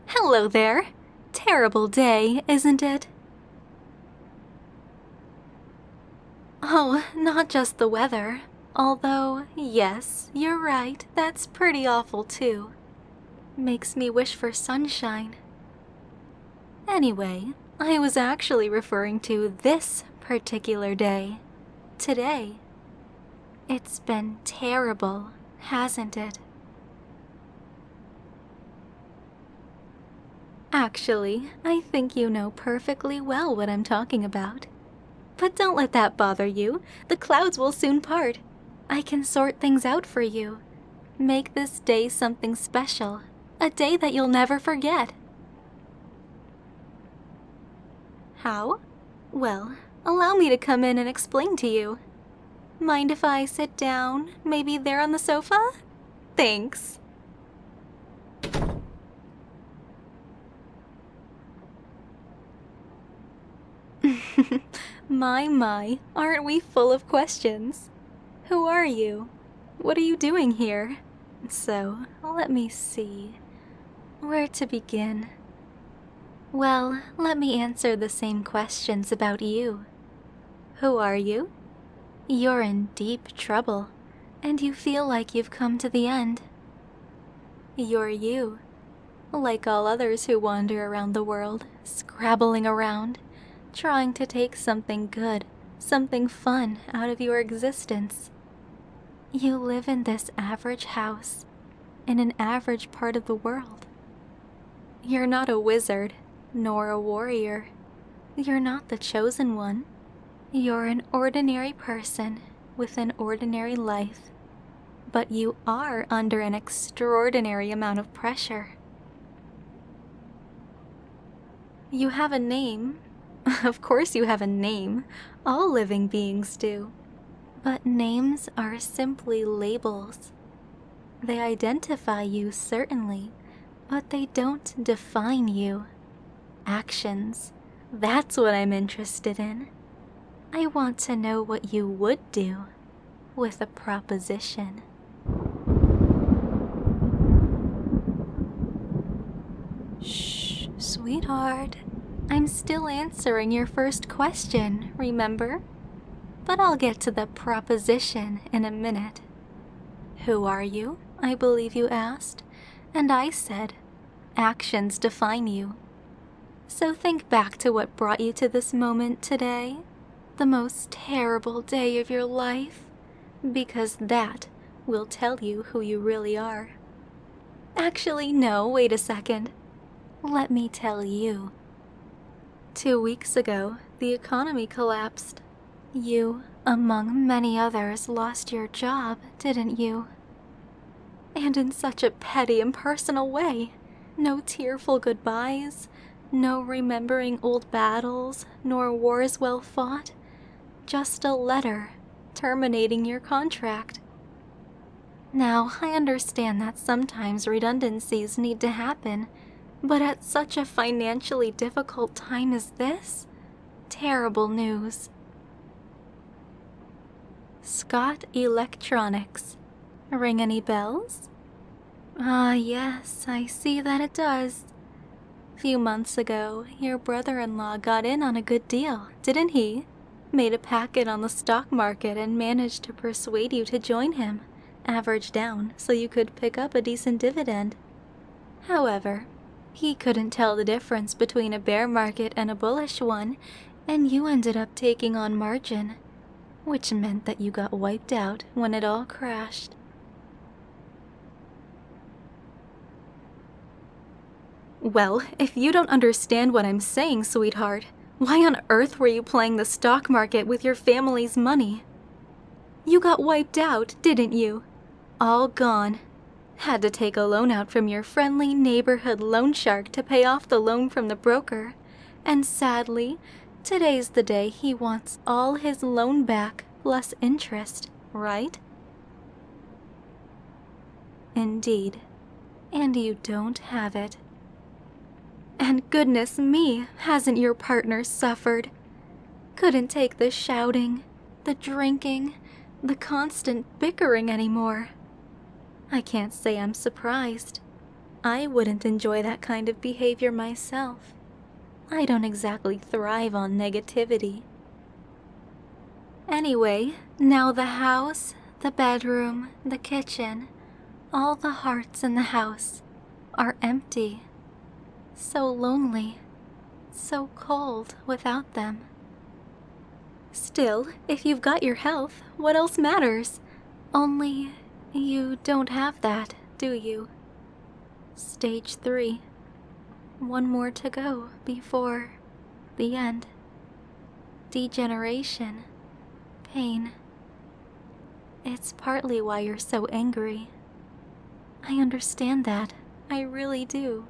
Hello there. Terrible day, isn't it? Oh, not just the weather. Although, yes, you're right, that's pretty awful too. Makes me wish for sunshine. Anyway, I was actually referring to this particular day. Today. It's been terrible, hasn't it? Actually, I think you know perfectly well what I'm talking about. But don't let that bother you. The clouds will soon part. I can sort things out for you. Make this day something special. A day that you'll never forget. How? Well, allow me to come in and explain to you. Mind if I sit down, maybe there on the sofa? Thanks. My, aren't we full of questions? Who are you? What are you doing here? So, let me see. Where to begin? Well, let me answer the same questions about you. Who are you? You're in deep trouble, and you feel like you've come to the end. You're you, like all others who wander around the world, scrabbling around, trying to take something good, something fun out of your existence. You live in this average house, in an average part of the world. You're not a wizard, nor a warrior. You're not the chosen one. You're an ordinary person with an ordinary life. But you are under an extraordinary amount of pressure. You have a name. Of course you have a name. All living beings do. But names are simply labels. They identify you, certainly, but they don't define you. Actions, that's what I'm interested in. I want to know what you would do with a proposition. Shh, sweetheart. I'm still answering your first question, remember? But I'll get to the proposition in a minute. Who are you? I believe you asked. And I said, actions define you. So think back to what brought you to this moment today. The most terrible day of your life. Because that will tell you who you really are. Actually, no, wait a second. Let me tell you. 2 weeks ago, the economy collapsed. You, among many others, lost your job, didn't you? And in such a petty, impersonal way. No tearful goodbyes, no remembering old battles, nor wars well fought. Just a letter terminating your contract. Now, I understand that sometimes redundancies need to happen, but at such a financially difficult time as this? Terrible news. Scott Electronics. Ring any bells? Ah, yes, I see that it does. Few months ago, your brother-in-law got in on a good deal, didn't he? Made a packet on the stock market and managed to persuade you to join him, average down so you could pick up a decent dividend. However, he couldn't tell the difference between a bear market and a bullish one, and you ended up taking on margin, which meant that you got wiped out when it all crashed. Well, if you don't understand what I'm saying, sweetheart, why on earth were you playing the stock market with your family's money? You got wiped out, didn't you? All gone. Had to take a loan out from your friendly neighborhood loan shark to pay off the loan from the broker. And sadly, today's the day he wants all his loan back plus interest, right? Indeed. And you don't have it. And goodness me, hasn't your partner suffered? Couldn't take the shouting, the drinking, the constant bickering anymore. I can't say I'm surprised. I wouldn't enjoy that kind of behavior myself. I don't exactly thrive on negativity. Anyway, now the house, the bedroom, the kitchen, all the hearts in the house are empty. So lonely, so cold without them. Still, if you've got your health, what else matters? Only, you don't have that, do you? Stage 3. One more to go before the end. Degeneration. Pain. It's partly why you're so angry. I understand that. I really do.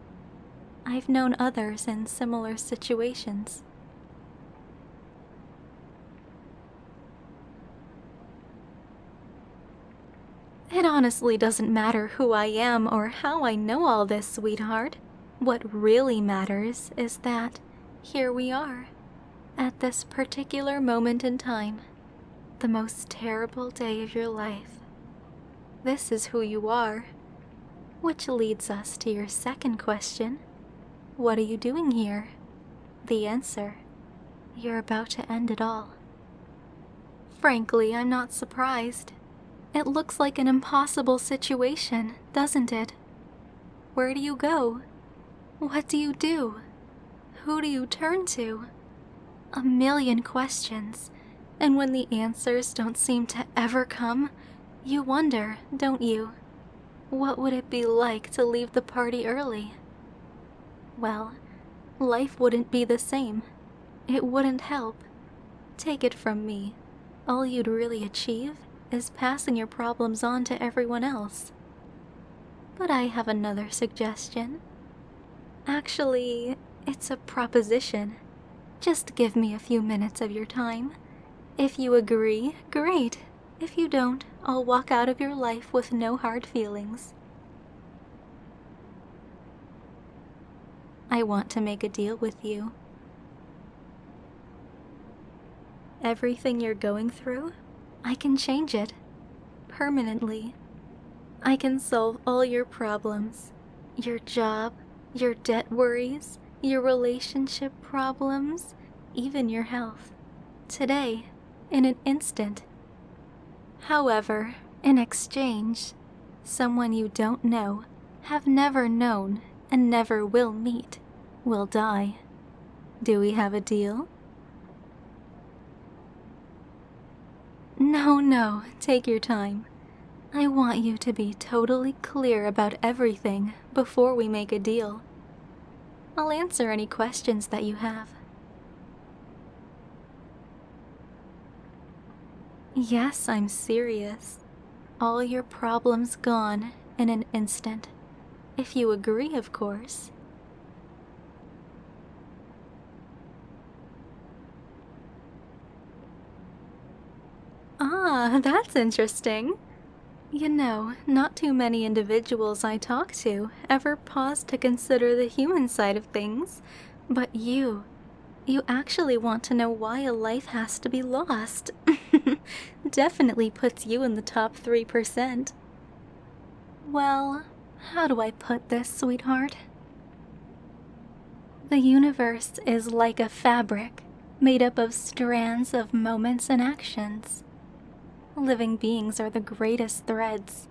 I've known others in similar situations. It honestly doesn't matter who I am or how I know all this, sweetheart. What really matters is that here we are, at this particular moment in time, the most terrible day of your life. This is who you are, which leads us to your second question. What are you doing here? The answer, you're about to end it all. Frankly, I'm not surprised. It looks like an impossible situation, doesn't it? Where do you go? What do you do? Who do you turn to? A million questions, and when the answers don't seem to ever come, you wonder, don't you? What would it be like to leave the party early? Well, life wouldn't be the same. It wouldn't help. Take it from me, all you'd really achieve is passing your problems on to everyone else. But I have another suggestion. Actually, it's a proposition. Just give me a few minutes of your time. If you agree, great. If you don't, I'll walk out of your life with no hard feelings. I want to make a deal with you. Everything you're going through, I can change it. Permanently. I can solve all your problems. Your job, your debt worries, your relationship problems, even your health. Today, in an instant. However, in exchange, someone you don't know, have never known, and never will meet, will die. Do we have a deal? No, take your time. I want you to be totally clear about everything before we make a deal. I'll answer any questions that you have. Yes, I'm serious. All your problems gone in an instant. If you agree, of course. Ah, that's interesting. You know, not too many individuals I talk to ever pause to consider the human side of things, but you actually want to know why a life has to be lost. Definitely puts you in the top 3%. Well, how do I put this, sweetheart? The universe is like a fabric made up of strands of moments and actions. Living beings are the greatest threads,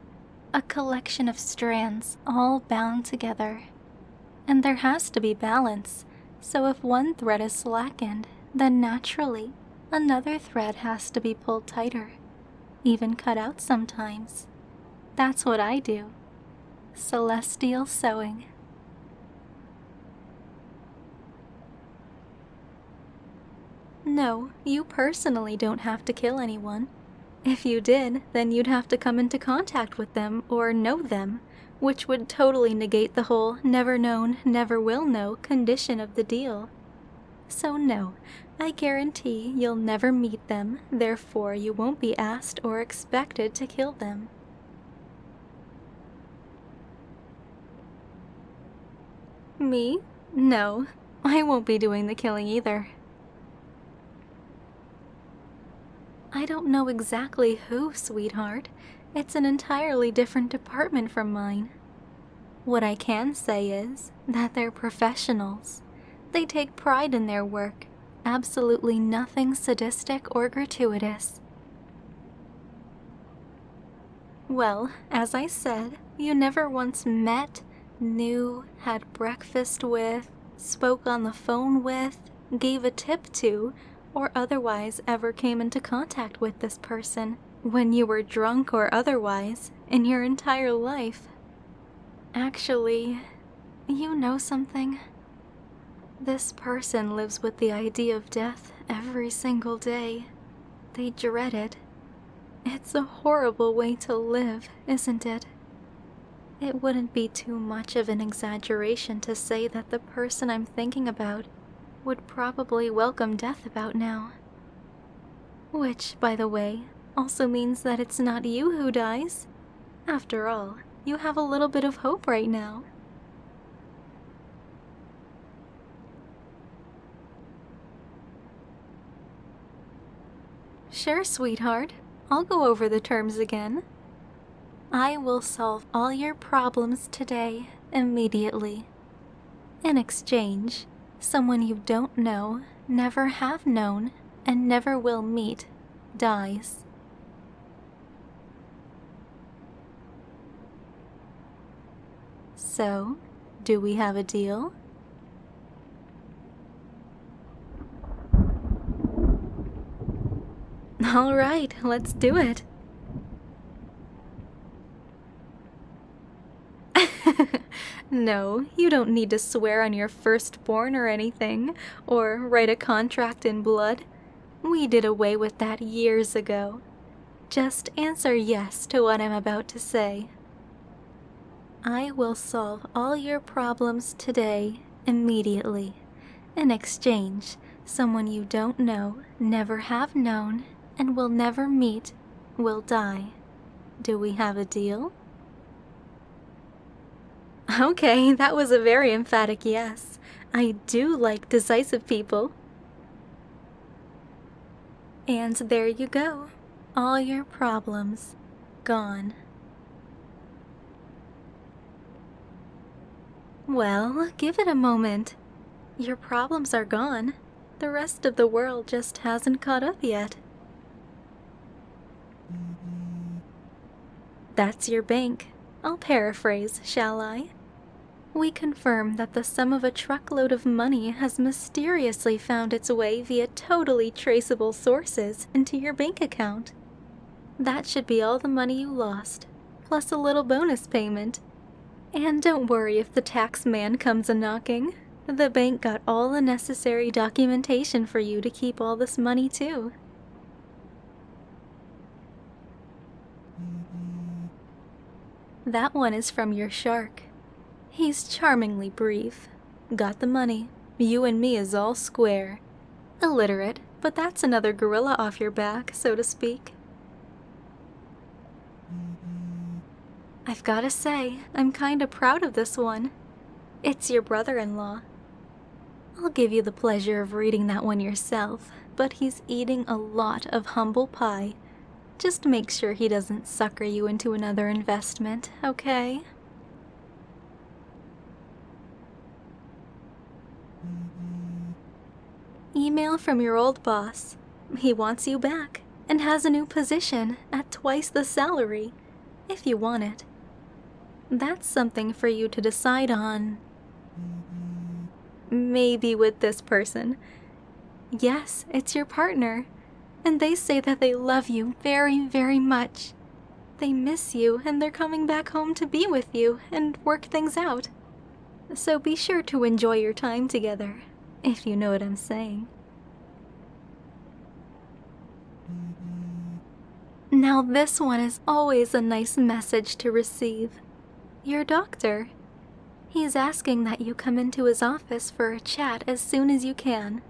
a collection of strands all bound together. And there has to be balance, so if one thread is slackened, then naturally, another thread has to be pulled tighter, even cut out sometimes. That's what I do. Celestial sewing. No, you personally don't have to kill anyone. If you did, then you'd have to come into contact with them or know them, which would totally negate the whole never known, never will know condition of the deal. So no, I guarantee you'll never meet them, therefore you won't be asked or expected to kill them. Me? No, I won't be doing the killing either. I don't know exactly who, sweetheart. It's an entirely different department from mine. What I can say is that they're professionals. They take pride in their work. Absolutely nothing sadistic or gratuitous. Well, as I said, you never once met, knew, had breakfast with, spoke on the phone with, gave a tip to, or otherwise ever came into contact with this person when you were drunk or otherwise in your entire life. Actually, you know something? This person lives with the idea of death every single day. They dread it. It's a horrible way to live, isn't it? It wouldn't be too much of an exaggeration to say that the person I'm thinking about would probably welcome death about now. Which, by the way, also means that it's not you who dies. After all, you have a little bit of hope right now. Sure, sweetheart. I'll go over the terms again. I will solve all your problems today, immediately. In exchange, someone you don't know, never have known, and never will meet, dies. So, do we have a deal? All right, let's do it. No, you don't need to swear on your firstborn or anything, or write a contract in blood. We did away with that years ago. Just answer yes to what I'm about to say. I will solve all your problems today, immediately. In exchange, someone you don't know, never have known, and will never meet, will die. Do we have a deal? Okay, that was a very emphatic yes. I do like decisive people. And there you go. All your problems gone. Well, give it a moment. Your problems are gone. The rest of the world just hasn't caught up yet. That's your bank. I'll paraphrase, shall I? We confirm that the sum of a truckload of money has mysteriously found its way via totally traceable sources into your bank account. That should be all the money you lost, plus a little bonus payment. And don't worry if the tax man comes a-knocking. The bank got all the necessary documentation for you to keep all this money too. That one is from your shark. He's charmingly brief. Got the money. You and me is all square. Illiterate, but that's another gorilla off your back, so to speak. I've gotta say, I'm kinda proud of this one. It's your brother-in-law. I'll give you the pleasure of reading that one yourself, but he's eating a lot of humble pie. Just make sure he doesn't sucker you into another investment, okay? Email from your old boss. He wants you back, and has a new position at twice the salary, if you want it. That's something for you to decide on. Maybe with this person. Yes, it's your partner, and they say that they love you very, very much. They miss you, and they're coming back home to be with you and work things out. So be sure to enjoy your time together, if you know what I'm saying. Now this one is always a nice message to receive. Your doctor. He's asking that you come into his office for a chat as soon as you can.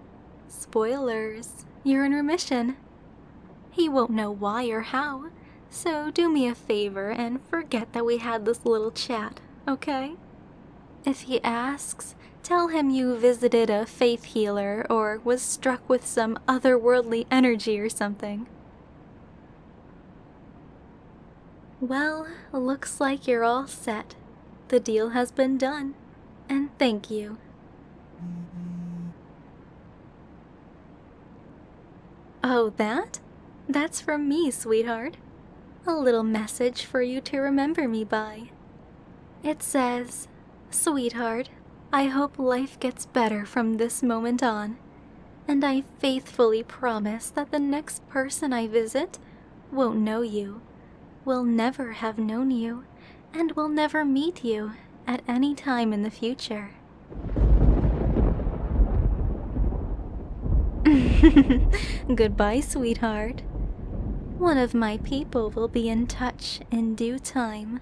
Spoilers, you're in remission. He won't know why or how, so do me a favor and forget that we had this little chat, okay? If he asks, tell him you visited a faith healer or was struck with some otherworldly energy or something. Well, looks like you're all set. The deal has been done. And thank you. Oh, that? That's from me, sweetheart. A little message for you to remember me by. It says, "Sweetheart, I hope life gets better from this moment on, and I faithfully promise that the next person I visit won't know you, will never have known you, and will never meet you at any time in the future." Goodbye, sweetheart. One of my people will be in touch in due time.